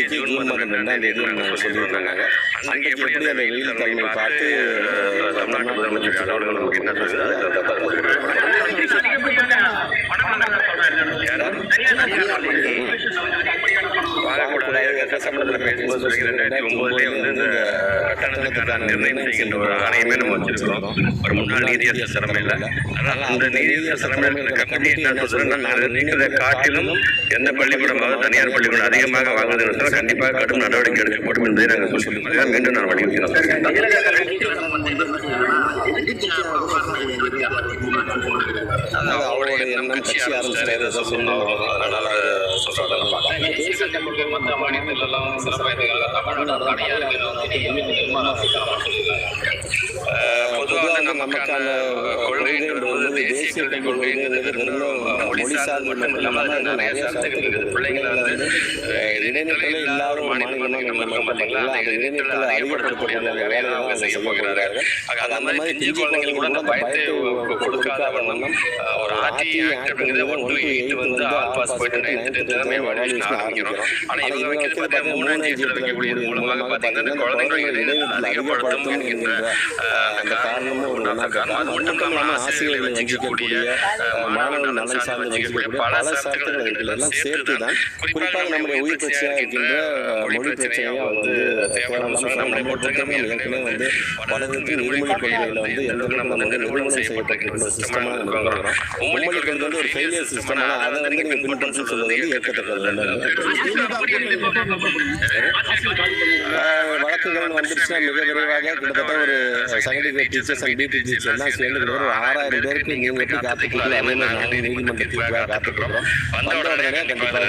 தேதிக்கு ஜூன் மாதம் 2ஆம் தேதி சொல்லியிருக்காங்க. அன்றைக்கு எப்படி அந்த வெயில் தன்மை பார்த்து தமிழ்நாட்டு முதலமைச்சர் அவர்கள் என்ன சம்பளத்தில் பேசும்போது 2009 வந்து இந்த கட்டணத்துக்கான நிர்ணயம் செய்கின்ற ஒரு ஆணையமே நம்ம வச்சிருக்கிறோம். ஒரு முன்னாள் நீதியரசர் தலைமையில். அதனால் அந்த நீதியரசர் தலைமையில் கமிட்டி என்ன சொல்றேன்னா, நாங்கள் நீக்கிறதை காட்டிலும் எந்த பள்ளிக்கூடமாவது தனியார் பள்ளிக்கூடம் அதிகமாக வாங்குவதற்கு கண்டிப்பாக கடும் நடவடிக்கை எடுக்கப்படும் என்பதை நாங்கள் சொல்லியிருக்கோம். மீண்டும் நான் வலியுறுத்தினோம். அவருடைய எண்ணம் கட்சி ஆரம்பிச்சு சொன்னோம். அதனால பொதுவாக நமக்கான கொள்கை தேசிய கொள்கைங்கிறது மொழி சார்ந்து மட்டும் இல்லாமல் நிறைய சார்ந்து பிள்ளைங்களை வந்து இடைநிலையில் எல்லாரும் மாநிலமாக அந்த இடைநிலையில் அதிகப்படுத்தக்கூடிய வேலையாக செய்ய போகிறார்கள். அந்த மாதிரி பிஜி குழந்தைகள் கூட அந்த பயத்தை கொடுக்காத வண்ணம் ஒரு அப்படிங்கிறது 1 to 8 வந்து ஆல் பாஸ் போயிட்டு 9th 10th எவாலுவேஷன் ஆரம்பிக்கிறோம். ஆனால் இவங்க வைக்கிறது பார்த்தீங்கன்னா 3-5 வைக்கக்கூடிய மூலமாக பார்த்தீங்கன்னா குழந்தைகள் இடைநிலையில் அதிகப்படுத்தும் என்கின்ற அந்த காரணமும் ஒரு நல்ல காரணம். அது மட்டும் இல்லாமல் ஆசிரியர்களை வஞ்சிக்கக்கூடிய மாணவர்கள் நலன் சார்ந்து வஞ்சிக்கக்கூடிய பல சட்டங்கள் எல்லாம் சேர்த்து தான் குறிப்பாக நம்முடைய உயிர் பிரச்சனையாக இருக்கின்ற மொழி பிரச்சனையாக வந்து தேவையில்லாமல் நம்மளை பொறுத்தவரைக்கும் ஏற்கனவே வந்து வடகிழக்கு இருமொழி கொள்கையில் வந்து எந்த நம்ம வந்து நிறுவனம் செய்யப்பட்டிருக்கின்ற சிஸ்டமாக நம்ம இருக்கிறோம். மும்மொழி கொள்கை வந்து ஒரு ஃபெயிலியர் சிஸ்டம். ஆனால் அதை வந்து நீங்கள் பின்பற்றி சொல்வது வந்து ஏற்கத்தக்கது. வழக்குகள் வந்துருச்சுன்னா மிக விரைவாக கிட்டத்தட்ட ஒரு செகண்டரி கிரேட் டீச்சர்ஸ் அண்ட் டிடி டீச்சர்ஸ் எல்லாம் சேர்ந்து ஒரு 6000 பேருக்கு நீங்கள் எப்படி காத்துக்கிறீங்களோ அதே மாதிரி நாங்கள் நீதிமன்றத்துக்கு காத்துக்கிறோம். வந்த உடனே கண்டிப்பாக